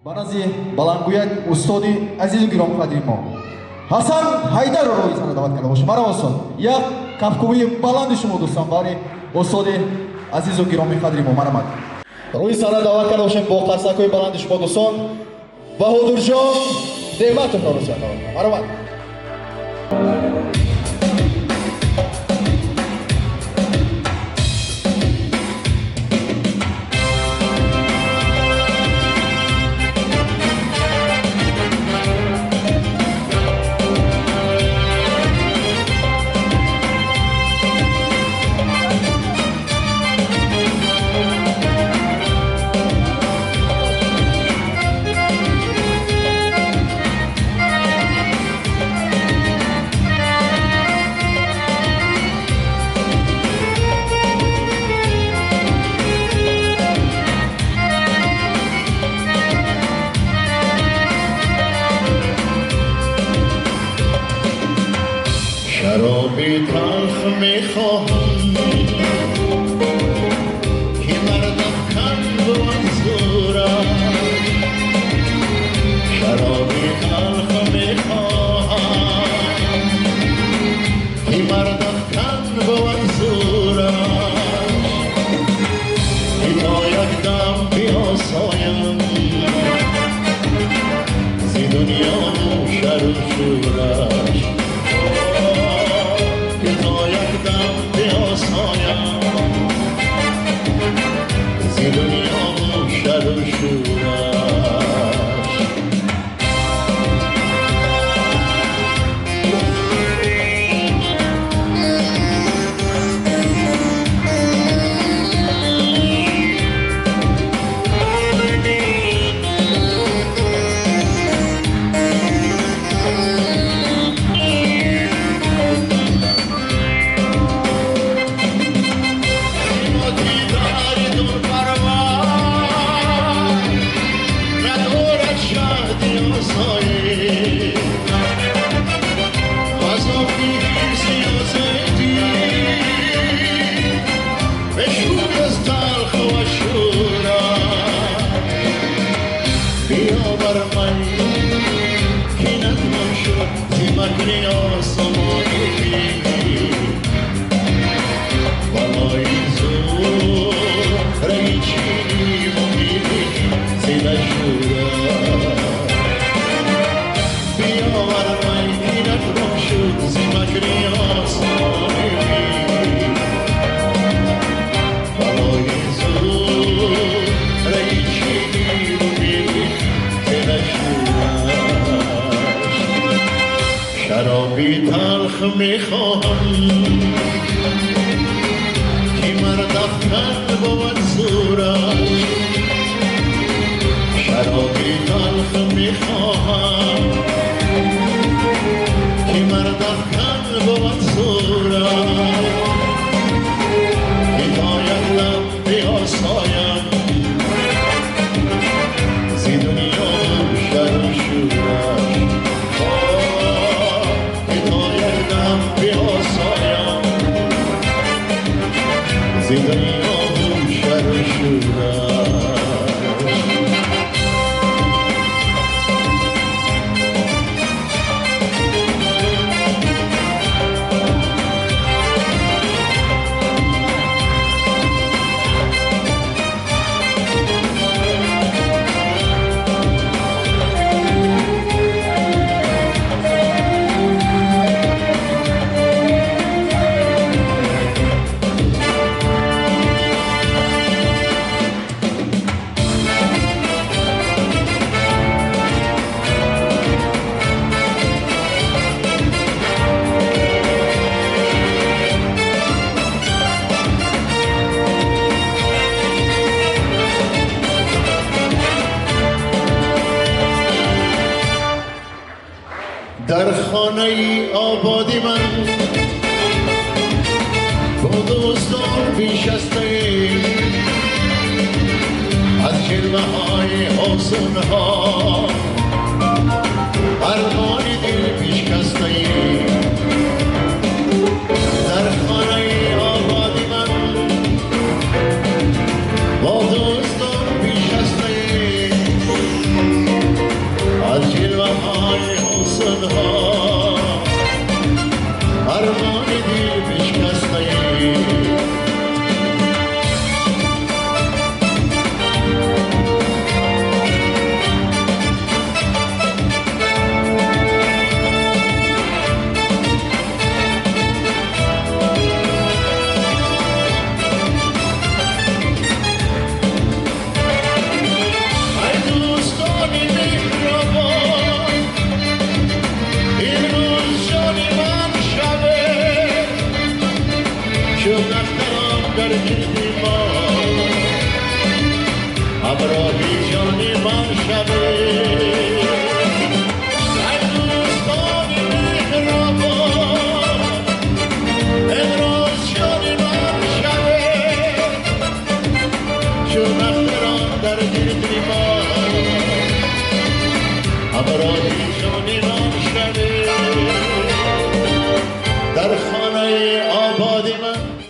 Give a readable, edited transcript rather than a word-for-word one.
банази балангӯяк устоди азизу гиромқадри мо ҳасан ҳайдарро рӯи сана даъват карда бошем. маро устод як кафкувии баланди шумо дӯстон бари устоди азизу гироми қадри мо марамад рӯи сана даъват карда бошем бо қарсакҳои баланди шумо дӯстон баҳодурҷон неъматовро рӯи сана даъват карда марамад. شرابی تلخ میخواهم که مردم کن بود زورم شرابی تلخ میخواهم که مردم کن بود زورم که تا یک دم بیاسایم زی دنیا شر و شورش دنیا شر و شورش شرابی تلخ میخواهم که مرد افکن بود زورش شرابی تلخ میخواهم که مرد افکن بود زورش که تا یک لب بیاسایم زی دنیا شر و شورش زی دنیا شر و شورش در خانه آبادی من با دوستان پیشسته از جلوه های آسون ها ارمان دل پیشکسته در خانه آبادی من با دوستان پیشسته همراهی جان من شبه ای دوستان مهربان امروز جان من شبه چون نختران در دل ما همراهی جان من شبه در خانه آباد من